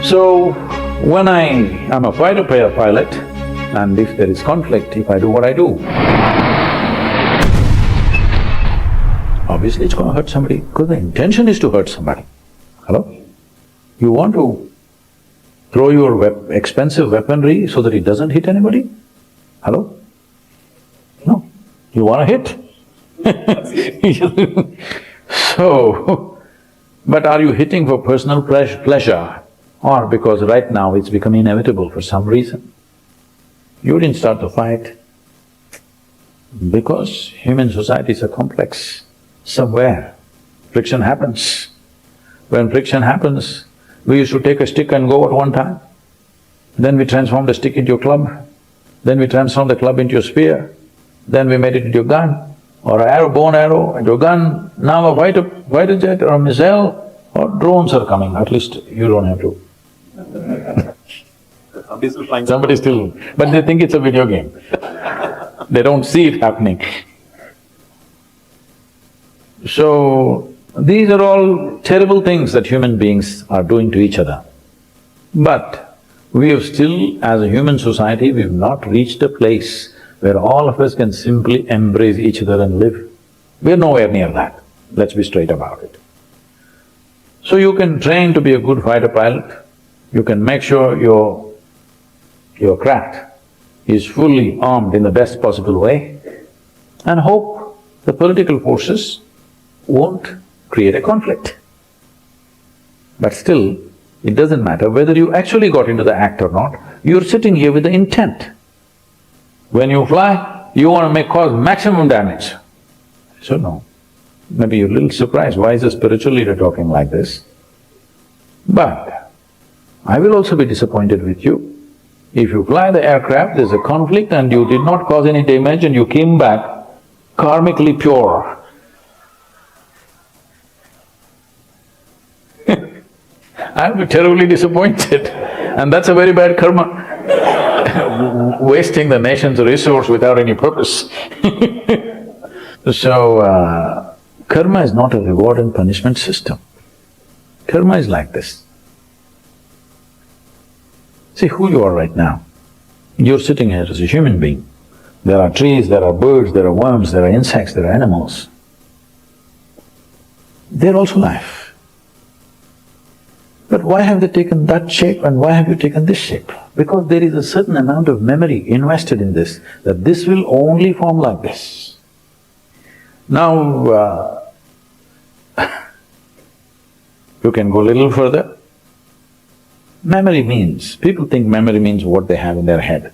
So, when I am a fighter pilot, and if there is conflict, if I do what I do, obviously it's going to hurt somebody, because the intention is to hurt somebody. Hello? You want to throw your expensive weaponry so that it doesn't hit anybody? Hello? No. You want to hit? So, but are you hitting for personal pleasure or because right now it's become inevitable for some reason? You didn't start the fight because human societies are complex. Somewhere friction happens. When friction happens, we used to take a stick and go at one time. Then we transformed the stick into a club. Then we transformed the club into a spear. Then we made it into a gun, or an arrow, bow and arrow into a gun. Now a fighter jet or a missile or drones are coming, at least you don't have to. Somebody still… but they think it's a video game. They don't see it happening. So, these are all terrible things that human beings are doing to each other. But we have still, as a human society, we've not reached a place where all of us can simply embrace each other and live. We're nowhere near that, let's be straight about it. So you can train to be a good fighter pilot, you can make sure your craft is fully armed in the best possible way, and hope the political forces won't create a conflict. But still, it doesn't matter whether you actually got into the act or not, you're sitting here with the intent. When you fly, you want to cause maximum damage. So no, maybe you're a little surprised, why is a spiritual leader talking like this? But I will also be disappointed with you. If you fly the aircraft, there's a conflict and you did not cause any damage and you came back karmically pure. I'll be terribly disappointed and that's a very bad karma. Wasting the nation's resource without any purpose. So, karma is not a reward and punishment system. Karma is like this. See who you are right now. You're sitting here as a human being. There are trees, there are birds, there are worms, there are insects, there are animals. They're also life. But why have they taken that shape and why have you taken this shape? Because there is a certain amount of memory invested in this, that this will only form like this. Now, you can go a little further. Memory means… people think memory means what they have in their head.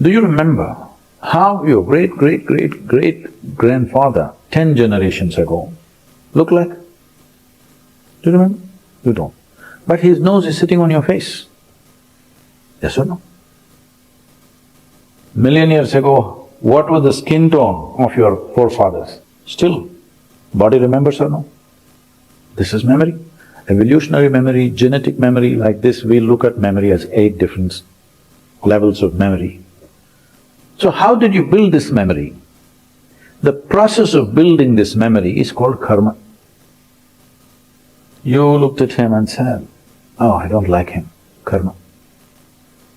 Do you remember how your great-great-great-great-grandfather 10 generations ago looked like? Do you remember? You don't. But his nose is sitting on your face. Yes or no? Million years ago, what was the skin tone of your forefathers? Still, body remembers or no? This is memory. Evolutionary memory, genetic memory, like this, we look at memory as 8 different levels of memory. So how did you build this memory? The process of building this memory is called karma. You looked at him and said, oh, I don't like him, karma.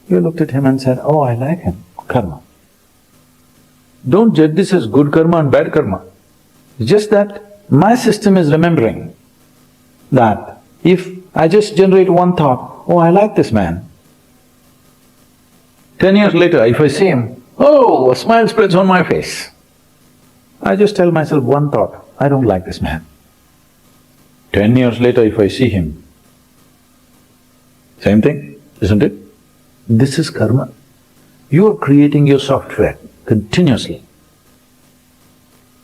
You looked at him and said, oh, I like him, karma. Don't judge this as good karma and bad karma. It's just that my system is remembering that if I just generate one thought, oh, I like this man. 10 years later, if I see him, oh, a smile spreads on my face. I just tell myself one thought, I don't like this man. 10 years later, if I see him, same thing, isn't it? This is karma. You are creating your software continuously.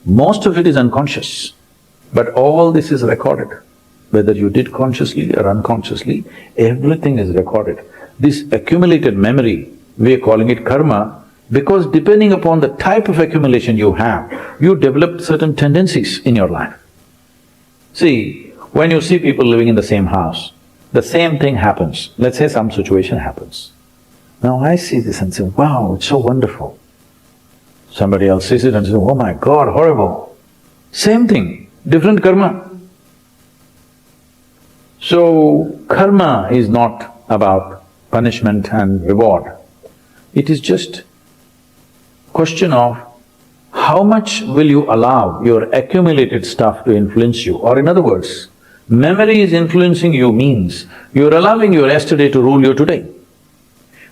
Most of it is unconscious, but all this is recorded. Whether you did consciously or unconsciously, everything is recorded. This accumulated memory, we are calling it karma, because depending upon the type of accumulation you have, you develop certain tendencies in your life. See, when you see people living in the same house, the same thing happens. Let's say some situation happens. Now I see this and say, wow, it's so wonderful. Somebody else sees it and says, oh my God, horrible. Same thing, different karma. So, karma is not about punishment and reward. It is just question of how much will you allow your accumulated stuff to influence you, or in other words, memory is influencing you means you're allowing your yesterday to rule you today.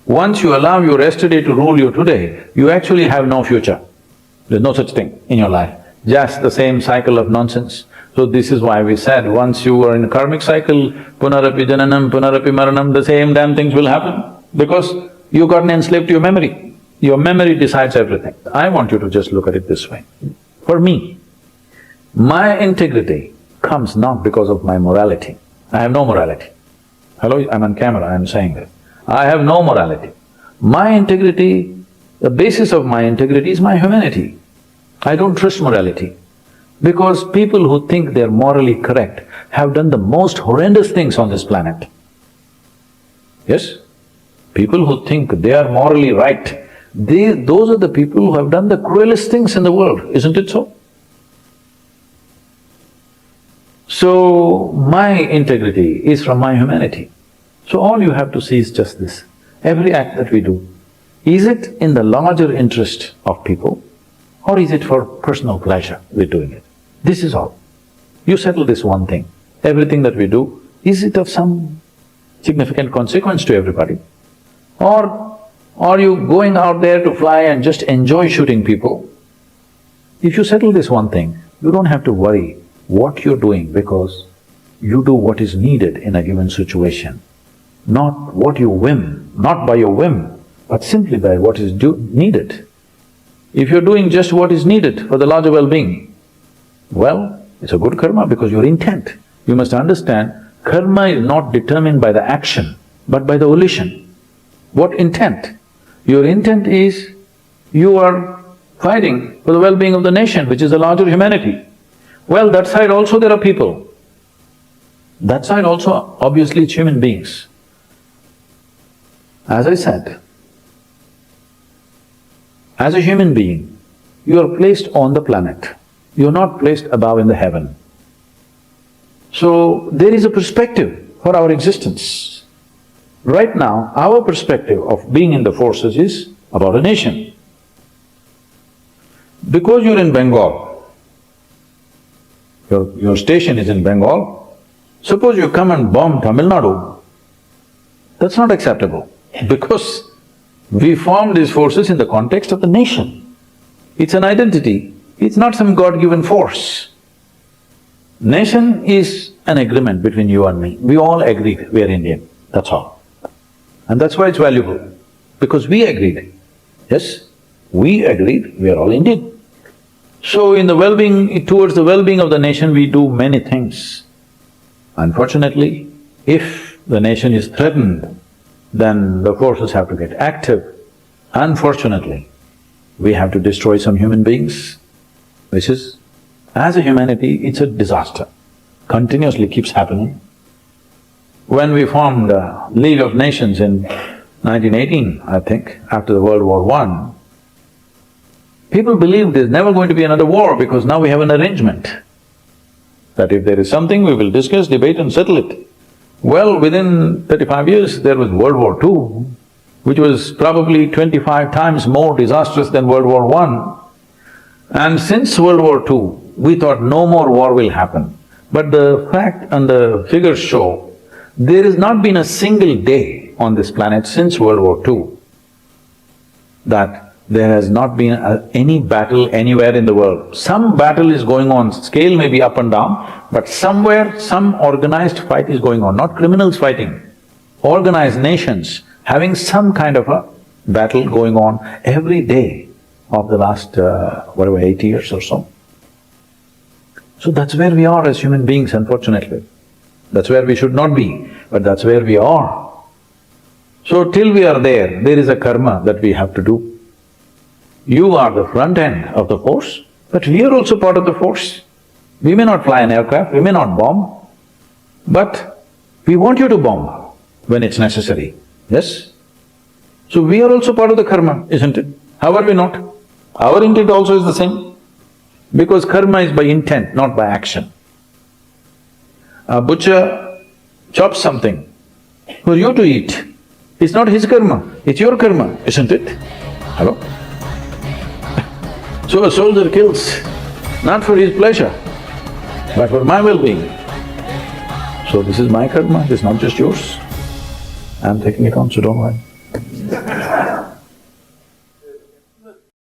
Once you allow your yesterday to rule you today, you actually have no future. There's no such thing in your life, just the same cycle of nonsense. So this is why we said, once you are in a karmic cycle, punarapi jananam, punarapi maranam, the same damn things will happen because you gotten enslaved to your memory. Your memory decides everything. I want you to just look at it this way. For me, my integrity comes not because of my morality. I have no morality. Hello, I'm on camera, I'm saying that. I have no morality. My integrity, the basis of my integrity is my humanity. I don't trust morality. Because people who think they're morally correct have done the most horrendous things on this planet. Yes? People who think they are morally right, those are the people who have done the cruelest things in the world, isn't it so? So, my integrity is from my humanity. So all you have to see is just this. Every act that we do, is it in the larger interest of people or is it for personal pleasure we're doing it? This is all. You settle this one thing. Everything that we do, is it of some significant consequence to everybody? Or are you going out there to fly and just enjoy shooting people? If you settle this one thing, you don't have to worry what you're doing because you do what is needed in a given situation. Not what you whim, not by your whim, but simply by what is needed. If you're doing just what is needed for the larger well-being, well, it's a good karma because your intent. You must understand, karma is not determined by the action, but by the volition. What intent? Your intent is, you are fighting for the well-being of the nation, which is the larger humanity. Well, that side also there are people. That side also, obviously, it's human beings. As I said, as a human being, you are placed on the planet. You are not placed above in the heaven. So, there is a perspective for our existence. Right now, our perspective of being in the forces is about a nation. Because you're in Bengal, your station is in Bengal, suppose you come and bomb Tamil Nadu, that's not acceptable because we form these forces in the context of the nation. It's an identity, it's not some God-given force. Nation is an agreement between you and me. We all agreed we are Indian, that's all. And that's why it's valuable, because we agreed. Yes, we agreed we are all Indian. So in the well-being, towards the well-being of the nation, we do many things. Unfortunately, if the nation is threatened, then the forces have to get active. Unfortunately, we have to destroy some human beings, which is, as a humanity, it's a disaster. Continuously keeps happening. When we formed League of Nations in 1918, I think, after the World War I, people believed there's never going to be another war because now we have an arrangement that if there is something, we will discuss, debate and settle it. Well, within 35 years, there was World War II, which was probably 25 times more disastrous than World War I. And since World War II, we thought no more war will happen. But the fact and the figures show, there has not been a single day on this planet since World War II that there has not been any battle anywhere in the world. Some battle is going on, scale may be up and down, but somewhere some organized fight is going on, not criminals fighting. Organized nations having some kind of a battle going on every day of the last, 80 years or so. So that's where we are as human beings, unfortunately. That's where we should not be, but that's where we are. So till we are there is a karma that we have to do. You are the front end of the force, but we are also part of the force. We may not fly an aircraft, we may not bomb, but we want you to bomb when it's necessary, yes? So we are also part of the karma, isn't it? How are we not? Our intent also is the same, because karma is by intent, not by action. A butcher chops something for you to eat, it's not his karma, it's your karma, isn't it? Hello? So a soldier kills, not for his pleasure, but for my well-being. So this is my karma, it's not just yours. I'm taking it on, so don't worry.